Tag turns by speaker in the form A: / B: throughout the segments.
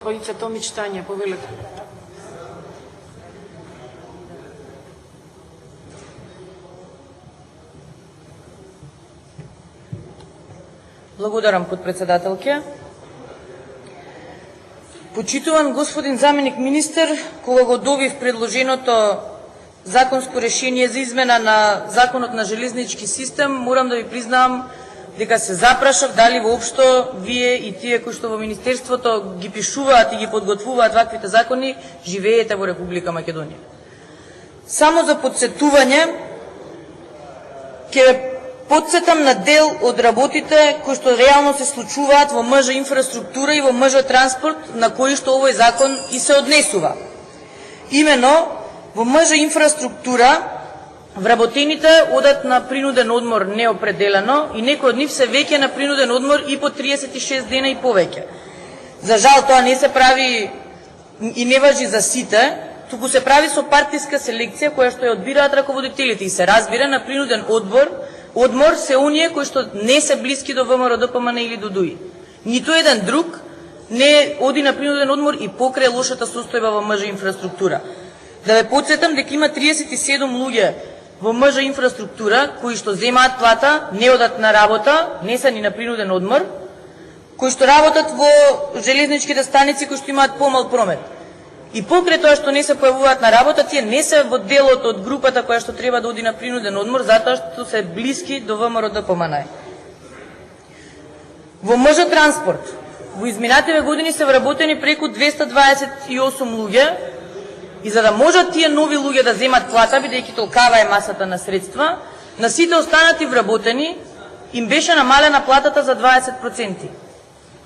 A: Kolegica Tomić Tanja, povedite.
B: Благодарам, подпредседателке. Почитуван господин заменик министер, кога го добив предложеното законско решение за измена на Законот на железнички систем, морам да ви признам дека се запрашав дали воопшто вие и тие кои што во Министерството ги пишуваат и ги подготвуваат ваквите закони, живеете во Република Македонија. Само за подсетување, ќе подсетам на дел од работите кои што реално се случуваат во МЖ инфраструктура и во МЖ транспорт, на кои што овој закон и се однесува. Имено, во МЖ инфраструктура вработените одат на принуден одмор неопределено и некои од нив се веќе на принуден одмор и по 36 дена и повеќе. За жал тоа не се прави и не важи за сите, туку се прави со партиска селекција која што ја одбираат раководителите и се разбира на принуден одмор се оние кои што не се блиски до ВМРО ДПМН или до ДУИ. Ниту еден друг не оди на принуден одмор и покрај лошата состојба во МЖ инфраструктура. Да ве подсетам дека има 37 луѓе во МЖ инфраструктура кои што земаат плата, не одат на работа, не се ни на принуден одмор, кои што работат во железничките станици кои што имаат помал промет. И покрај тоа што не се појавуваат на работа, тие не се во делот од групата која што треба да оди на принуден одмор, затоа што се блиски до ВМРО ДПМН. Во МЖ транспорт, во изминативе години се вработени преку 228 луѓе, и за да можат тие нови луѓе да земат плата, бидејќи толкава е масата на средства, на сите останати вработени им беше намалена платата за 20%.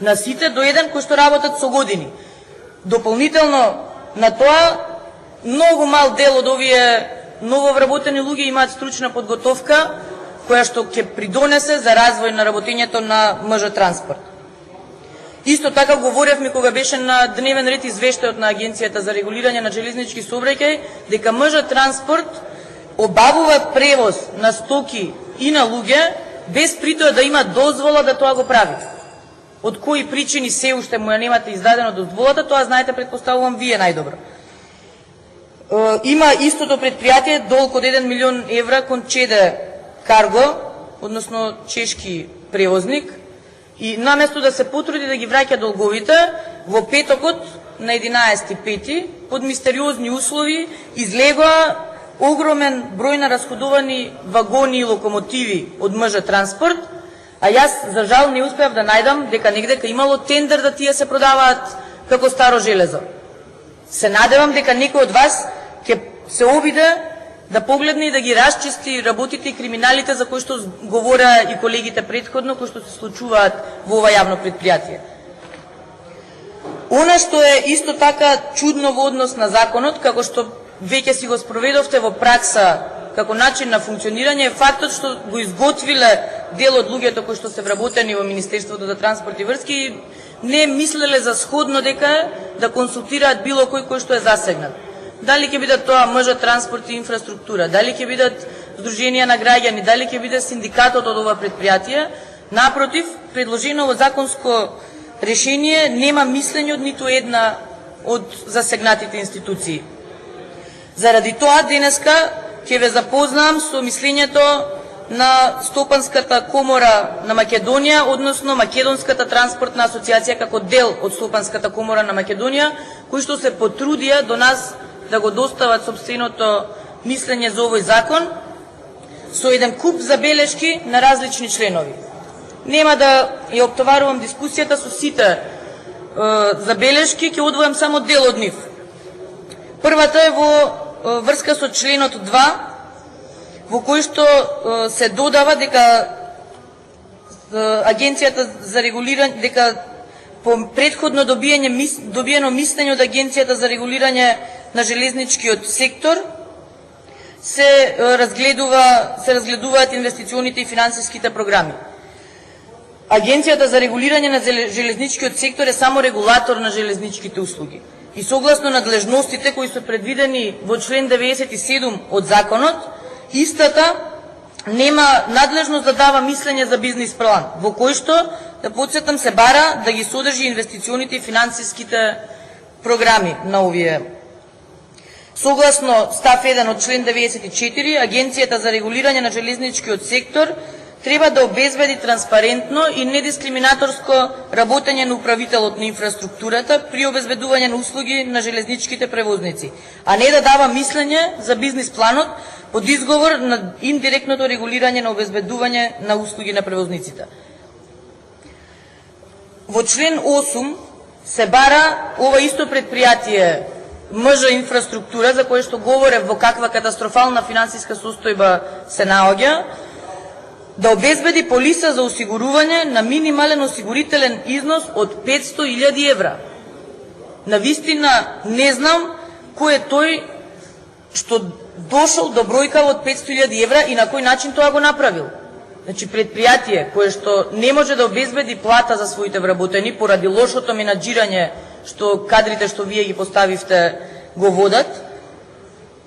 B: На сите до еден кои што работат со години. Дополнително на тоа, многу мал дел од овие нововработени луѓе имаат стручна подготовка, која што ќе придонесе за развој на работењето на МЖ транспорт. Исто така говоревме кога беше на дневен ред извештајот на Агенцијата за регулирање на железнички сообраќај, дека МЖ транспорт обавува превоз на стоки и на луѓе без притоа да има дозвола да тоа го прави. Од кои причини се уште му ја немате издадено дозволата, тоа знаете, предпоставувам вие најдобро. Има истото предпријатие долг од 1 милион евра кон Чеде Карго, односно чешки превозник, и наместо да се потруди да ги враќа долговите, во петокот на 11.5. под мистериозни услови излегоа огромен број на расходувани вагони и локомотиви од МЖ транспорт, а јас за жал не успеав да најдам дека негдека имало тендер да тие се продаваат како старо железо. Се надевам дека некој од вас ќе се обиде да погледне и да ги расчисти работите и криминалите за кои што говореа и колегите претходно, кои што се случуваат во ова јавно предпријатие. Она што е исто така чудно во однос на законот, како што веќе си го спроведовте во пракса како начин на функционирање, е фактот што го изготвиле дел од луѓето кои што се вработени во Министерството за транспорт и врски, не мислеле за сходно дека да консултираат било кој што е засегнат. Дали ќе бидат тоа МЖ транспорт и инфраструктура, дали ќе бидат здруженија на граѓани, дали ќе биде синдикатот од ова предпријатие, напротив, предложено во законско решение нема мислење од ниту една од засегнатите институции. Заради тоа денеска ќе ве запознам со мислењето на Стопанската комора на Македонија, односно Македонската транспортна асоциација како дел од Стопанската комора на Македонија, кои што се потрудија до нас да го достават собственото мислење за овој закон со еден куп забелешки на различни членови. Нема да ја оптоварувам дискусијата со сите забелешки, ќе одвојам само дел од нив. Првата е во врска со членот 2, во кој што се додава дека Агенцијата за регулирање, дека по претходно добиено мислење од Агенцијата за регулирање на железничкиот сектор се разгледуваат инвестиционите и финансиските програми. Агенцијата за регулирање на железничкиот сектор е само регулатор на железничките услуги. И согласно надлежностите кои се предвидени во член 97 од законот, истата нема надлежност да дава мислење за бизнис план, во кој што, да подсетам, се бара да ги содржи инвестиционите и финансиските програми на овие. Согласно став 1 од член 94, Агенцијата за регулирање на железничкиот сектор треба да обезбеди транспарентно и недискриминаторско работење на управителот на инфраструктурата при обезбедување на услуги на железничките превозници, а не да дава мислење за бизнис планот под изговор на индиректното регулирање на обезбедување на услуги на превозниците. Во член 8 се бара ова исто предпријатие МЖ инфраструктура, за кое што говорев во каква катастрофална финансиска состојба се наоѓа, да обезбеди полиса за осигурување на минимален осигурителен износ од 500.000 евра. Навистина не знам кој е тој што дошол до бројка од 500.000 евра и на кој начин тоа го направил. Значи, предпријатие кое што не може да обезбеди плата за своите вработени поради лошото менаџирање што кадрите што вие ги поставивте го водат,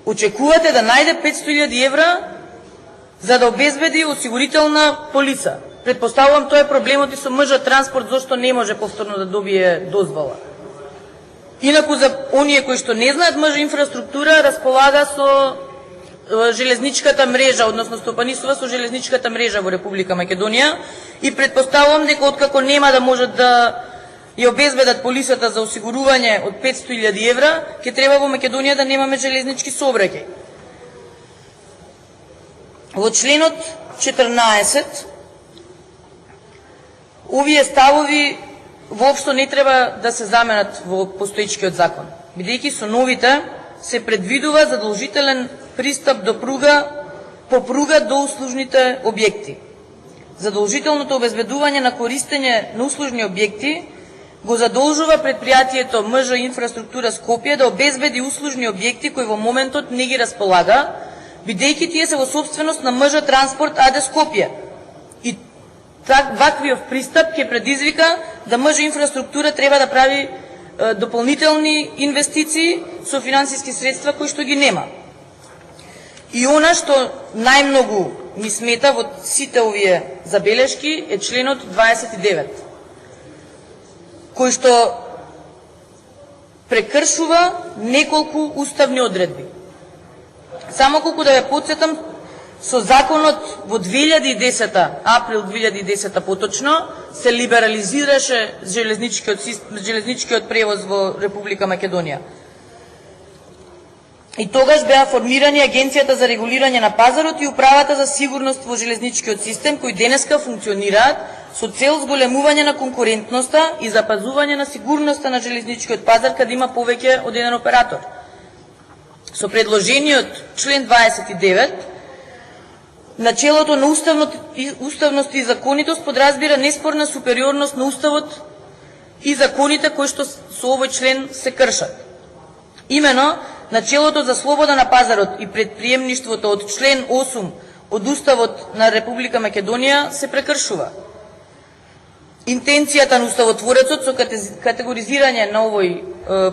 B: очекувате да најде 500.000 евра за да обезбеди осигурителна полица. Предпоставувам тоа е проблемот и со МЖ транспорт, зашто не може повторно да добие дозвола. Инаку за оние кои што не знаат, МЖ инфраструктура располага со железничката мрежа, односно стопанисува со железничката мрежа во Република Македонија и предпоставувам дека откако нема да можат да ја обезбедат полисата за осигурување од 500.000 евра, ќе треба во Македонија да немаме железнички сообраќај. Во членот 14 овие ставови воопшто не треба да се заменат во постоечкиот закон, бидејќи со новите се предвидува задолжителен пристап по пруга до услужните објекти. Задолжителното обезбедување на користење на услужни објекти го задолжува предпријатието МЖ инфраструктура Скопје да обезбеди услужни објекти кои во моментот не ги располага, бидејќи тие се во собственост на МЖ Транспорт АД Скопје. И ваквиот пристап ќе предизвика да МЖ инфраструктура треба да прави дополнителни инвестиции со финансиски средства кои што ги нема. И она што најмногу ми смета во сите овие забелешки е членот 29, кој што прекршува неколку уставни одредби. Само колку да ја подсетам, со законот во 2010, април 2010 поточно, се либерализираше железничкиот превоз во Република Македонија. И тогаш беа формирани Агенцијата за регулирање на пазарот и Управата за сигурност во железничкиот систем, кои денеска функционираат со цел зголемување на конкурентноста и запазување на сигурноста на железничкиот пазар, каде има повеќе од еден оператор. Со предложениот член 29, начелото на уставност и законитост подразбира неспорна супериорност на уставот и законите кои што со овој член се кршат. Имено, начелото за слобода на пазарот и предприемништвото од член 8 од Уставот на Република Македонија се прекршува. Интенцијата на уставотворецот со категоризирање на овој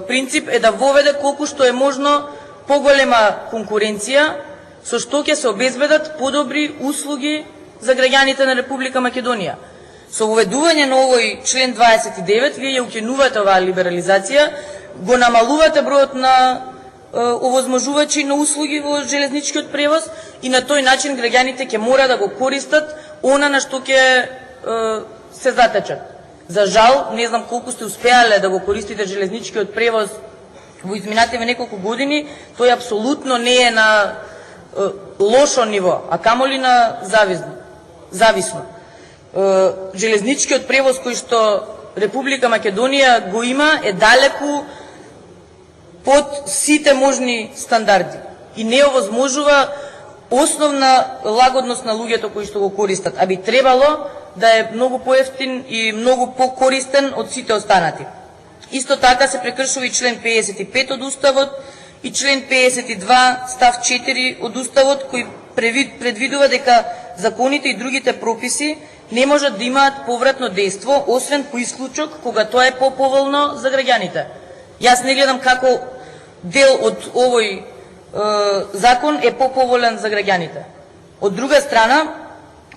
B: принцип е да воведе колку што е можно поголема конкуренција, со што ќе се обезбедат подобри услуги за граѓаните на Република Македонија. Со воведување на овој член 29, вие ја укинувате оваа либерализација, го намалувате бројот на овозможувачи на услуги во железничкиот превоз и на тој начин граѓаните ќе мора да го користат она на што ќе се затечат. За жал, не знам колку сте успеале да го користите железничкиот превоз во изминативе неколку години, тој апсолутно не е на лошо ниво, а камоли на зависно. Железничкиот превоз кој што Република Македонија го има е далеку под сите можни стандарди и не овозможува основна лагодност на луѓето кои што го користат, а би требало да е многу поевтин и многу покористен од сите останати. Исто така се прекршува и член 55 од Уставот и член 52 став 4 од Уставот, кој предвидува дека законите и другите прописи не можат да имаат повратно дејство, освен по исклучок, кога тоа е поповолно за граѓаните. Јас не гледам како дел од овој закон е поповолен за граѓаните. Од друга страна,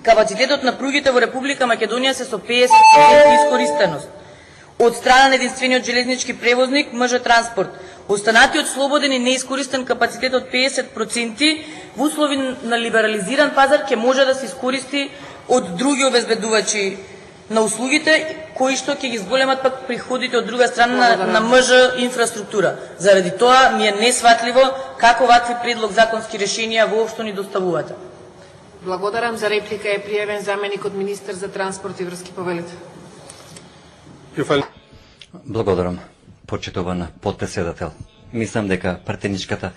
B: капацитетот на пругите во Република Македонија се со 50% искористеност. Од страна на единствениот железнички превозник МЖ Транспорт, останатиот слободен и неискористен капацитет од 50% во услови на либерализиран пазар ќе може да се искористи од други обезбедувачи на услугите, кои што ќе ги зголемат пак приходите од друга страна на МЖ инфраструктура. Заради тоа ми е несватливо како вакви предлог законски решенија воопшто ни доставувате.
A: Благодарам. За реплика е пријавен заменикот министер за транспорт и врски, повелете.
C: Благодарам, почитувана подпредседател. Мислам дека претеничката